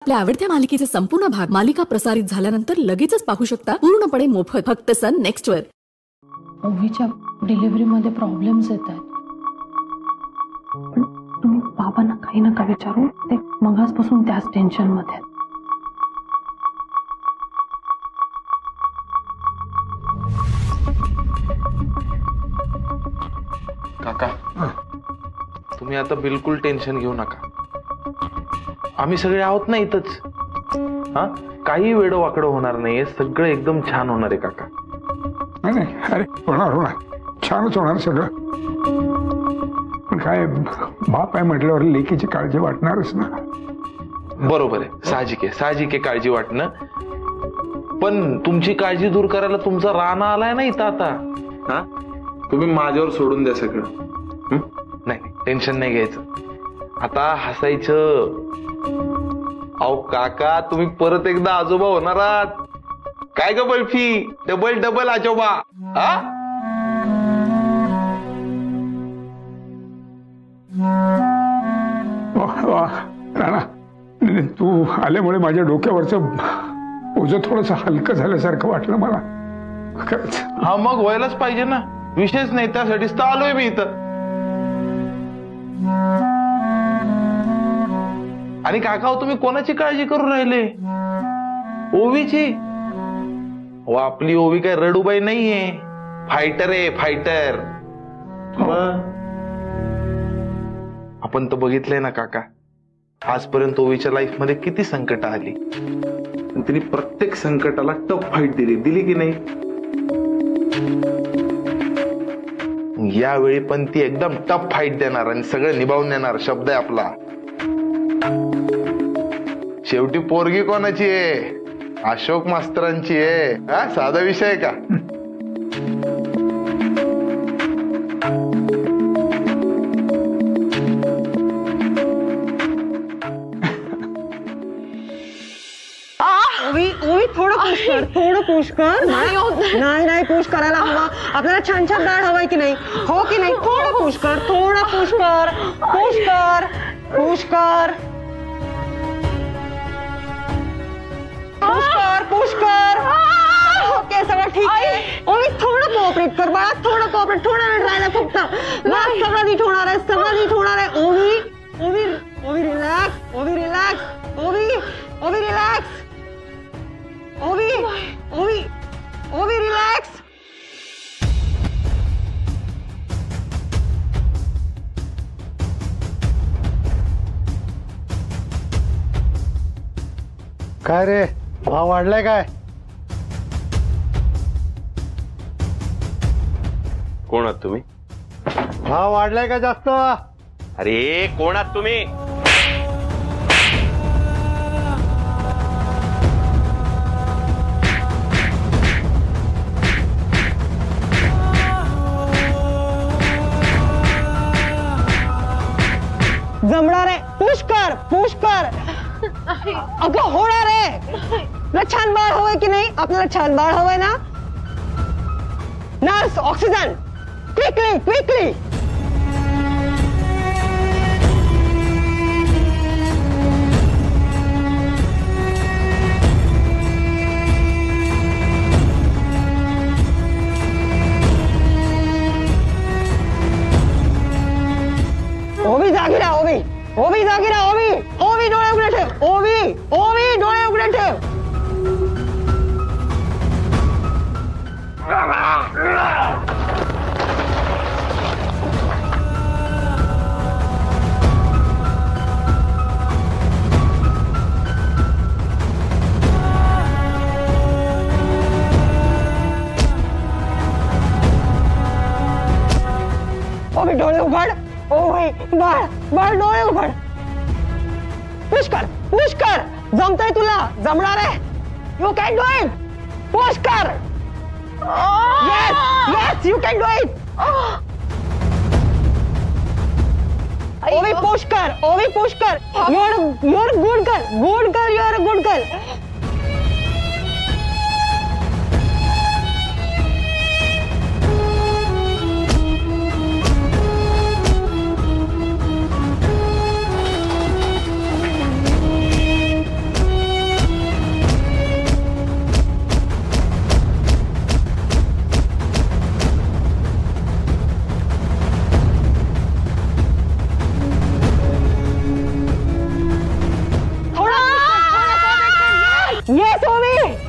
आपल्या आवडत्या मालिकेचे संपूर्ण भाग मालिका प्रसारित झाल्यानंतर लगेचच पाहू शकता पूर्णपणे मोफत फक्त सन नेक्स्ट वर. ओवीच्या डिलिव्हरी मध्ये प्रॉब्लेम्स येत आहेत. पण तुम्ही बाबांना काही नका विचारू, ते मगासपासून त्याच टेन्शन मध्ये आहेत. काका तुम्ही आता बिलकुल टेन्शन घेऊ नका. आम्ही सगळे आहोत ना इथंच. हा काही वेडं वाकडं होणार नाहीये, सगळं एकदम छान होणार आहे काका. नाही अरे होणार छानच होणार सगळं. पण काय बाप आहे म्हटल्यावर लेकीची काळजी वाटणारच ना. बरोबर आहे, साहजिक आहे काळजी वाटणं. पण तुमची काळजी दूर करायला तुमचा राणा आलाय ना इथं आता. हा तुम्ही माझ्यावर सोडून द्या सगळं. नाही टेन्शन नाही घ्यायचं, आता हसायचं. अहो काका तुम्ही परत एकदा आजोबा होणार आहात. काय ग बर्फी, डबल डबल आजोबा. हा राणा तू आल्यामुळे माझ्या डोक्यावरचं ओझं थोडंसं हलकं झाल्यासारखं वाटलं मला खरंच. हा मग व्हायलाच पाहिजे ना, विशेष नाही त्यासाठीच तर आलोय मी इथं. आणि काका तुम्ही कोणाची काळजी करून राहिले? ओवीची. व आपली ओवी काय रडूबाई नाहीये, फायटर आहे फायटर. आपण तर बघितलंय ना काका, आजपर्यंत ओवीच्या लाईफ मध्ये किती संकट आली, तिने प्रत्येक संकटाला टफ फाईट दिली की नाही. यावेळी पण ती एकदम टफ फाईट देणार आणि सगळं निभावून देणार, शब्द आहे आपला. शेवटी पोरगी कोणाची आहे? अशोक मास्तरांची आहे. हा साधा विषय आहे का? थोडं पुश कर. नाही पुश करायला हवा आपल्याला. छान छान डाळ हवाय की नाही? हो की नाही? थोडं पुश कर. ओके सगळं ठीक आहे. ओवी थोडं कोऑपरेट कर बाळा, थोडा वेळ राहिला फक्त. सगळं नीट होणार आहे. ओवी रिलॅक्स. ओवी रिलॅक्स. काय रे, भाव वाढलाय काय? कोण आहात तुम्ही? भाव वाढलाय का जास्त? अरे कोण आहात तुम्ही? जमणार आहे. पुश कर. अगं होणार आहे. छान बाळ हवंय की नाही? आपल्याला छान बाळ हवंय ना. Nurse oxygen quickly. ओवी जागी राहा. ओवी डोळे उघडे ठेव. ओवी डोळे उघडे ठेव. ओवी डोळे उघड. ओवी बाळ डोळे उघड. पुश कर. जमतंय तुला? जमणार आहे. You can do it. Push कर. Yes you can do it. Ovi push कर. You're good girl. You're a good girl.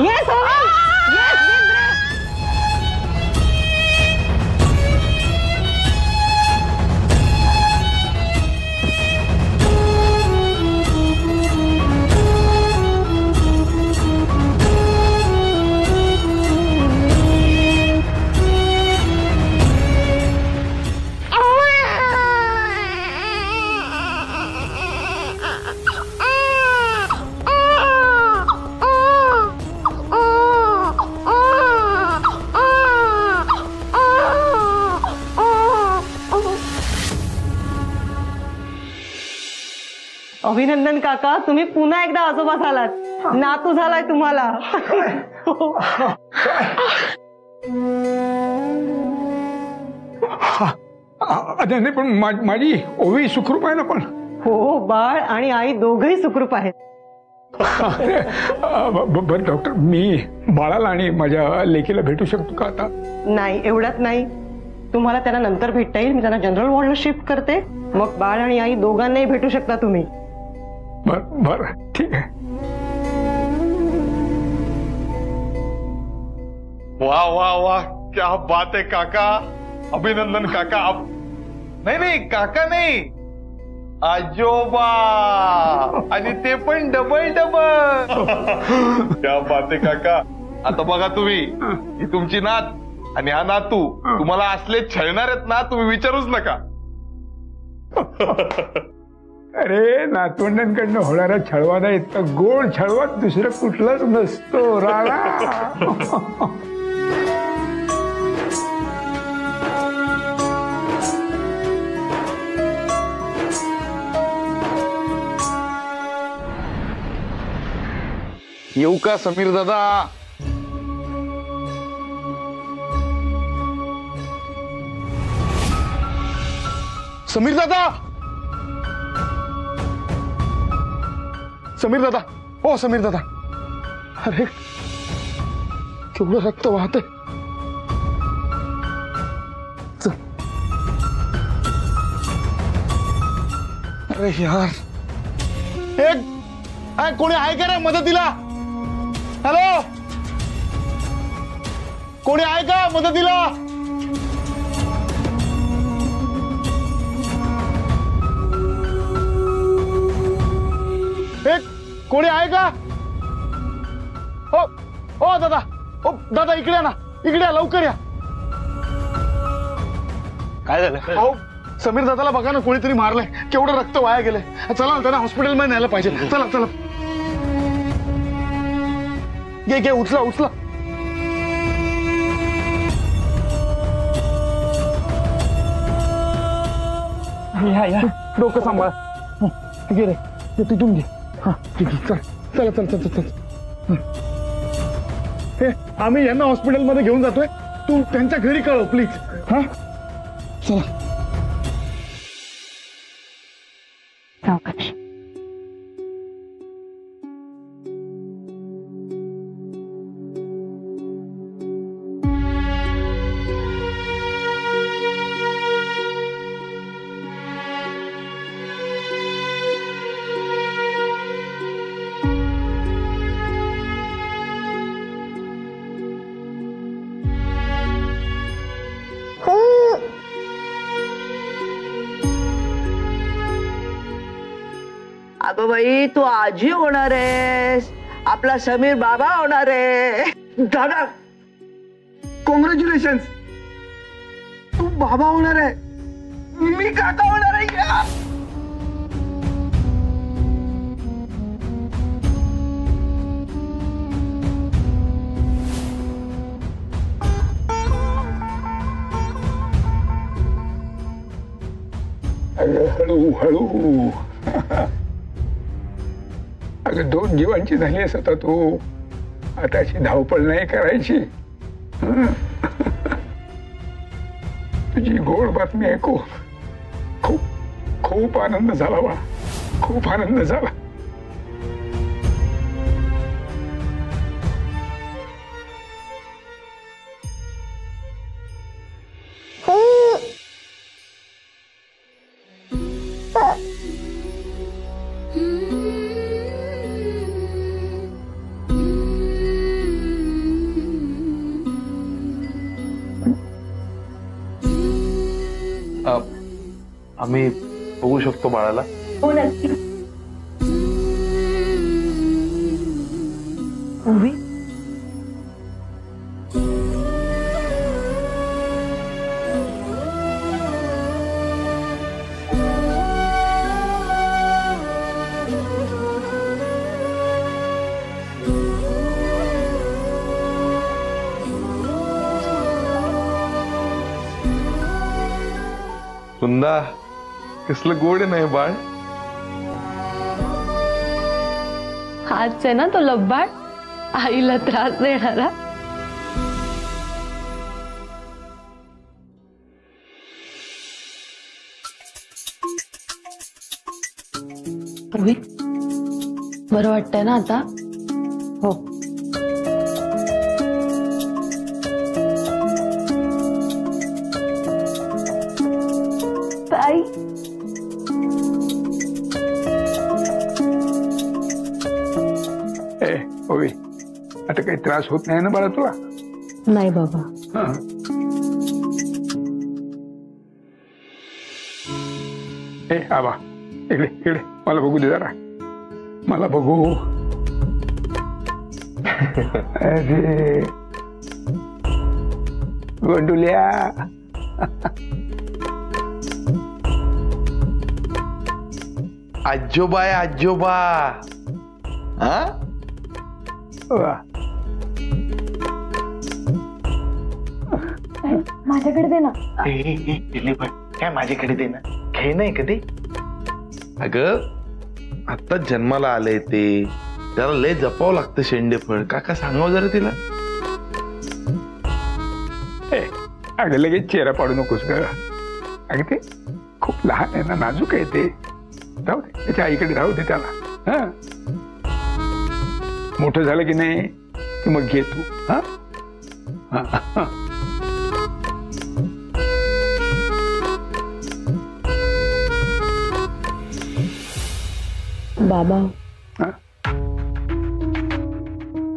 Yes yes deep breath. अभिनंदन काका, तुम्ही पुन्हा एकदा आजोबा झालात. नातू झालाय तुम्हाला. नाही पण माझी ओवी सुखरूप आहे ना पण. हो, बाळ आणि आई दोघही सुखरूप आहेत. बरं डॉक्टर, मी बाळाला आणि माझ्या लेकीला भेटू शकतो का आता? नाही, एवढ्यात नाही. तुम्हाला त्यांना नंतर भेटता येईल. मी त्यांना जनरल वॉर्डला शिफ्ट करते. मग बाळ आणि आई दोघांनाही भेटू शकता तुम्ही. बर ठीक आहे. वाह वाह वाह, क्या बात है काका. अभिनंदन काका. नाही काका नाही, आजोबा, आणि ते पण डबल. क्या बात है काका. आता बघा तुम्ही, ही तुमची नात आणि हा नातू तुम्हाला असले छळणार आहेत ना, तुम्ही विचारूच नका. अरे नातवंडांकडनं होणारा छळवादा इतका गोड छळवा दुसरं कुठलाच नसतो राणा. येऊ का समीर दादा? समीर दादा, समीर दादा, ओ समीर दादा. अरे केवढं रक्त वाहतंय. अरे यार, एक कोणी आहे का रे मदतीला? हॅलो, कोणी आहे का मदतीला? कोणी आहे का? ओ दादा, ओ दादा, इकडे या ना, इकडे या, लवकर या. काय झालं? अहो समीर दादाला बघा ना, कोणीतरी मारलंय. केवढं रक्त वाया गेलंय. चला त्यांना हॉस्पिटलमध्ये न्यायला पाहिजे. चला चला, घे उचला उचला. या डोकं सांभाळा. घे रे, तिथून घे. हा ठीक आहे, चल चला चल चल चल. हे आम्ही यांना हॉस्पिटलमध्ये घेऊन जातोय. तू त्यांच्या घरी कळव प्लीज. हा चला. अगं बाई, तू आजी होणार आहेस. आपला समीर बाबा होणार आहे. दादा कॉंग्रॅच्युलेशन. तू बाबा होणार आहे, मी काका होणार आहे. हळू हळू. अगं 2 जीवांची झाली असं आता तू. आता अशी धावपळ नाही करायची. तुझी गोड बातमी ऐकू खूप खूप आनंद झाला बा. खूप आनंद झाला. आम्ही बघू शकतो बाळाला? हो नक्की. ओवी, सुंदा कसलं गोड नाही बाळ. हाच आहे ना तो लब्बाड, आईला त्रास देणारा. ओवी, बरं वाटतंय ना आता? हो. ताई, ओवी, आता काही त्रास होत नाही ना बाळा तुला? नाही बाबा. हा. आबा इकडे इकडे, मला बघू दे जरा, मला बघू. अरे गोंडुल्या, आजोबा आहे आजोबा. हा वा. माझ्याकडे दे ना. काय माझ्याकडे दे ना, घे नाही कधी. अगं आता जन्माला आलंय ते, त्याला लय जपावं लागतं शेंडेफळ. काका सांगाव जरा तिला. अगं लगेच चेहरा पाडू नकोस ग. अगं ते खूप लहान आहे ना, नाजूक आहे ते. राहू दे, त्याच्या आईकडे राहू दे त्याला. हा, मोठं झालं की नाही की मग घे तू. हा, बाबा,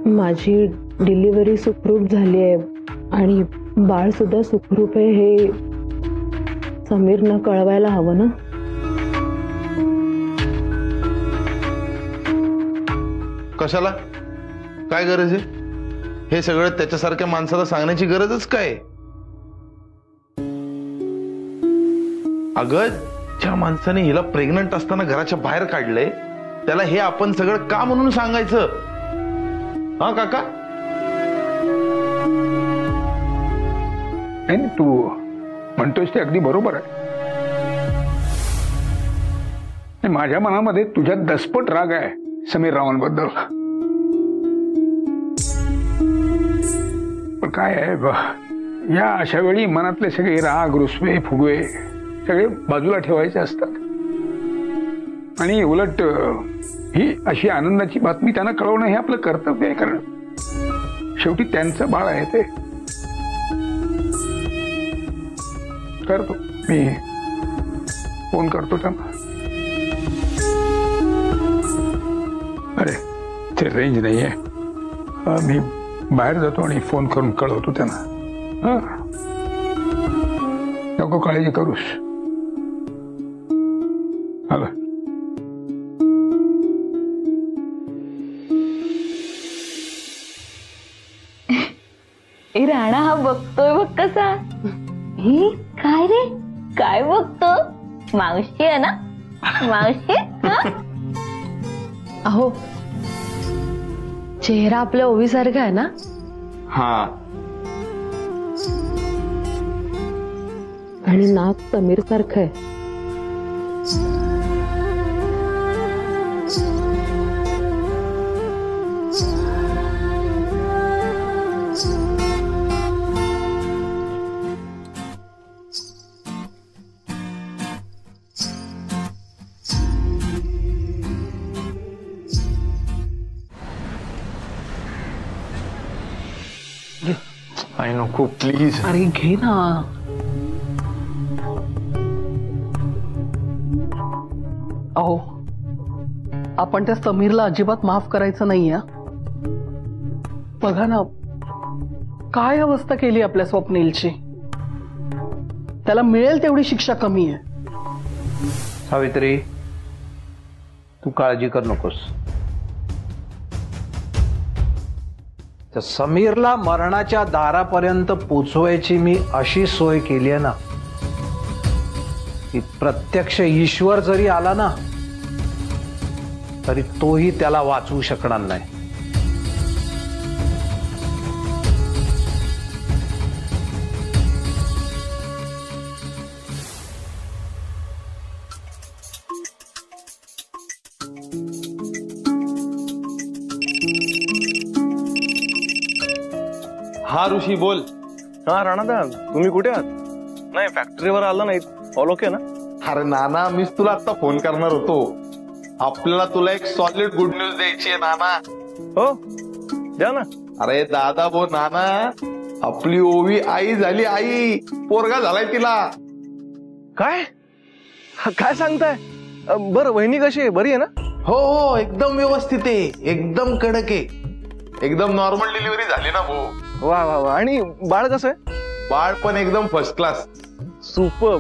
माझी डिलिव्हरी सुखरूप झाली आहे आणि बाळ सुद्धा सुखरूप आहे हे समीरनं कळवायला हवं ना. कशाला, काय गरज आहे? हे सगळं त्याच्यासारख्या माणसाला सांगण्याची गरजच काय? अगं ज्या माणसाने हिला प्रेग्नंट असताना घराच्या बाहेर काढलंय, त्याला हे आपण सगळं का म्हणून सांगायचं? हा काका? नाही, तू म्हणतोस ते अगदी बरोबर आहे. माझ्या मनामध्ये तुझ्या दसपट राग आहे समीर रावांबद्दल. पण काय आहे, या अशा वेळी मनातले सगळे राग, रुसवे, फुगवे सगळे बाजूला ठेवायचे असतात. आणि उलट ही अशी आनंदाची बातमी त्यांना कळवणं हे आपलं कर्तव्य आहे. कारण शेवटी त्यांचं बाळ आहे ते. करतो मी फोन करतो त्यांना. अरे ते रेंज नाहीये, मी बाहेर जातो आणि फोन करून कळवतो त्यांना. नको काळजी करूस. आला. राणा हा बघतोय बघ कसा. हे काय रे, काय बघतो? मावशी आहे ना, मावशी. अहो चेहरा आपल्या ओवीसारखा आहे ना. हा, आणि नाक समीर सारखं आहे. आई नको प्लीज. अरे घे ना. अहो आपण त्या समीरला अजिबात माफ करायचं नाहीये. बघा ना काय अवस्था केली आपल्या स्वप्नीलची. त्याला मिळेल तेवढी शिक्षा कमी आहे. सावित्री, तू काळजी कर नकोस. त्या समीरला मरणाच्या दारापर्यंत पोचवायची मी अशी सोय केली आहे ना, की प्रत्यक्ष ईश्वर जरी आला ना तरी तोही त्याला वाचवू शकणार नाही. हा ऋषी बोल. हा राणादा, तुम्ही कुठे आहात? नाही, फॅक्टरीवर आला नाही. ऑल ओके ना? अरे नाना, मीच तुला आता फोन करणार होतो. आपल्याला तुला एक सॉलिड गुड न्यूज द्यायची आहे नाना. हो, द्या ना. अरे दादा बो नाना, आपली ओवी आई झाली. आई, पोरगा झालाय तिला. काय काय सांगताय? बरं, वहिनी कशी आहे? बरी आहे ना? हो हो, एकदम व्यवस्थित आहे, एकदम कडक आहे, एकदम नॉर्मल डिलिव्हरी झाली ना भाऊ. वा वा वा. आणि बाळ कसं आहे? बाळ पण एकदम फर्स्ट क्लास. सुपर.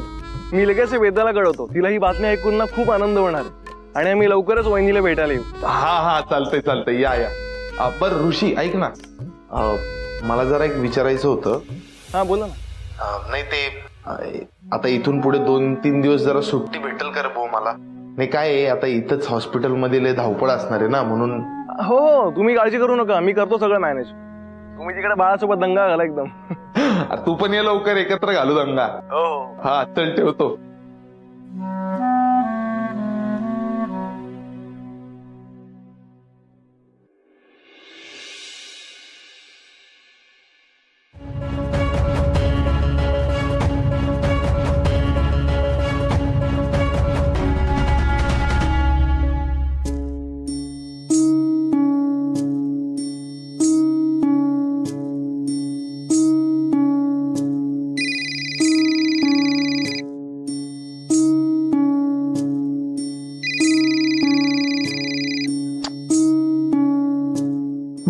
मी लगेच वेदाला कळवतो. तिला ही बातमी ऐकून ना खूप आनंद होणार आहे आणि आम्ही लवकरच वहिनीला भेटायला येऊ. हा हा, चालतंय चालतंय, या या. बरं ऋषी, ऐक ना, मला जरा एक विचारायचं होतं. हा बोला ना. नाही ते आता इथून पुढे 2-3 दिवस जरा सुट्टी भेटेल का रे भाऊ मला? नाही काय आहे, आता इथंच हॉस्पिटलमध्ये लय धावपळ असणार आहे ना, म्हणून. हो हो, तुम्ही काळजी करू नका, मी करतो सगळं मॅनेज. तुम्ही तिकडे बाळासोबत दंगा घाला एकदम. तू पण ये लवकर, एकत्र घालू दंगा. हो. हा चल, ठेवतो.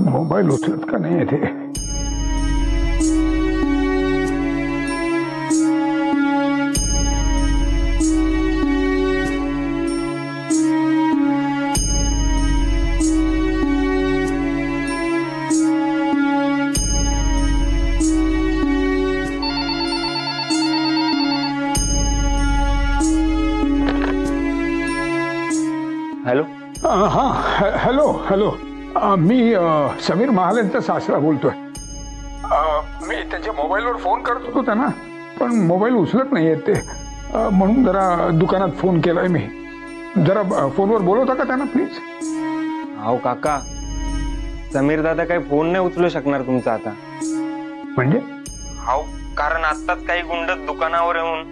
मोबाईल उचलत का नाही ते? हॅलो. हा हॅलो हॅलो. मी समीर महालेंचा सासरा बोलतोय. मी त्यांच्या मोबाईलवर फोन करत होतो त्यांना, पण मोबाईल उचलत नाहीये ते, म्हणून जरा दुकानात फोन केलाय मी. जरा फोनवर बोलवता का त्यांना प्लीज? अहो काका, समीर दादा काही फोन नाही उचलू शकणार तुमचा आता. म्हणजे? अहो, कारण आत्ताच काही गुंड दुकानावर येऊन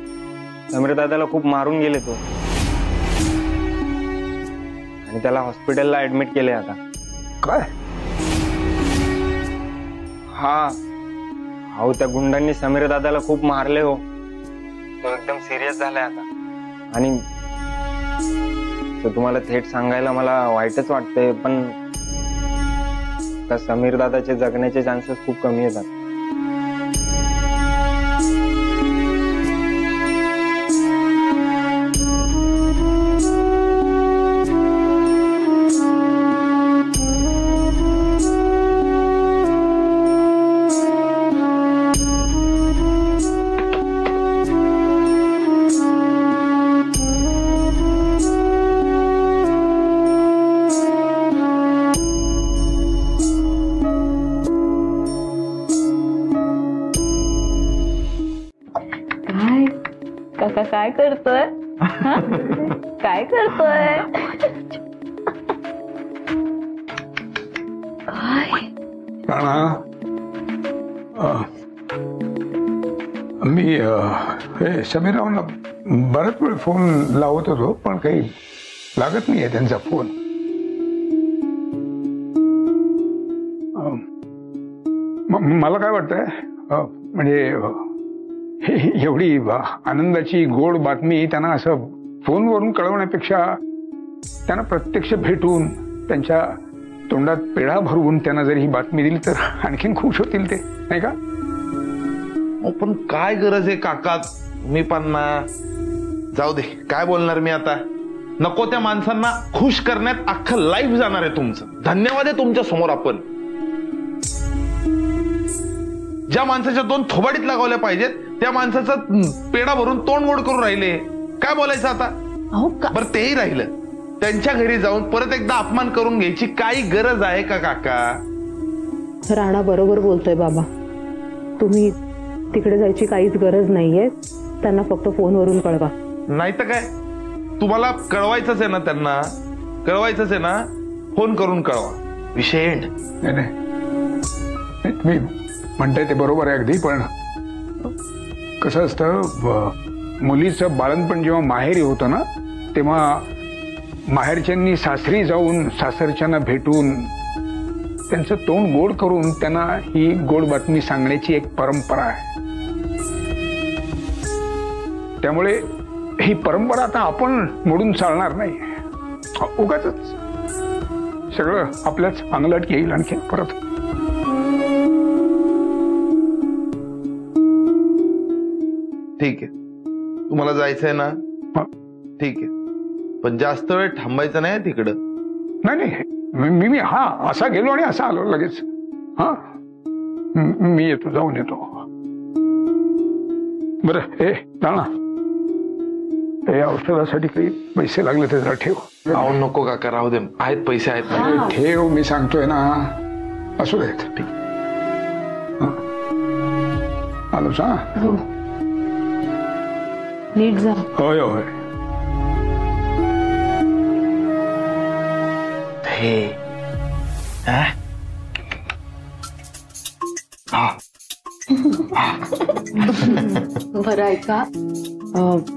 समीर दादाला खूप मारून गेले तो, आणि त्याला हॉस्पिटलला ऍडमिट केले आता. काय? हा. अहो, त्या गुंडांनी समीर दादाला खूप मारले हो. तो एकदम सिरियस झालाय आता, आणि तो तुम्हाला थेट सांगायला मला वाईटच वाटतंय, पण समीर दादाचे जगण्याचे चान्सेस खूप कमी येतात. काका काय करतोय? काय करतोय? मी हे समीररावांना बराच वेळ फोन लावत होतो, पण काही लागत नाहीये त्यांचा फोन. मला काय वाटतंय, म्हणजे एवढी आनंदाची गोड बातमी त्यांना असं फोनवरून कळवण्यापेक्षा त्यांना प्रत्यक्ष भेटून त्यांच्या तोंडात पेढा भरवून त्यांना जर ही बातमी दिली तर आणखीन खुश होतील ते, नाही का? पण काय गरज आहे काका, मी पण ना जाऊ दे, काय बोलणार मी आता. नको त्या माणसांना खुश करण्यात अख्खं लाईफ जाणार आहे तुमचं. धन्यवाद आहे तुमच्या समोर. आपण ज्या माणसाच्या 2 थोबाडीत लागावल्या पाहिजेत त्या माणसाचा पेढा भरून तोंड गोड करून राहिले. काय बोलायचं आता. बरं तेही राहिलं, त्यांच्या घरी जाऊन परत एकदा अपमान करून घ्यायची काही गरज आहे का काका? राणा बरोबर बोलतोय बाबा. तुम्ही तिकडे जायची काहीच गरज नाहीये. त्यांना फक्त फोनवरून कळवा. नाही तर काय, तुम्हाला कळवायचंच आहे ना, त्यांना कळवायचंच आहे ना, फोन करून कळवा. विषय एंड. नाही तुम्ही म्हणताय ते बरोबर आहे अगदी. पण कसं असतं, मुलीचं बाळणपण जेव्हा माहेरी होतं ना, तेव्हा माहेरच्यांनी सासरी जाऊन सासरच्यांना भेटून त्यांचं तोंड गोड करून त्यांना ही गोड बातमी सांगण्याची एक परंपरा आहे. त्यामुळे ही परंपरा आता आपण मोडून चालणार नाही. उगाचच सगळं आपल्याच अंगलट येईल आणखी परत. ठीक आहे, तुम्हाला जायचंय ना, ठीक आहे, पण जास्त वेळ थांबायचं नाही तिकडं. नाही मी हा असा गेलो आणि असा आलो लगेच. हा मी येतो, जाऊन येतो. बरं हे ना, ते औषधासाठी काही पैसे लागले तर जरा ठेव. अहो नको काका, राहू दे, आहेत पैसे आहेत. ठेव, मी सांगतोय ना. असू देत. ठीक आलोच. हा नीट जा. होय होय. हे बरं ऐका,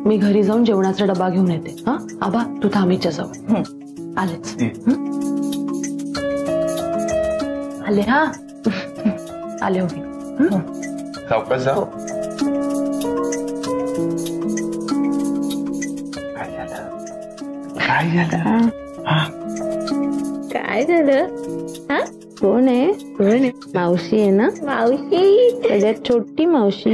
मी घरी जाऊन जेवणाचा डबा घेऊन येते. हा आबा तू थांबीच्या जवळ. आलेच. आले. हा आले. हो सावकाश जा. काय झालं? काय झालं? कोण आहे? मावशी आहे ना? मावशी, सगळ्यात छोटी मावशी.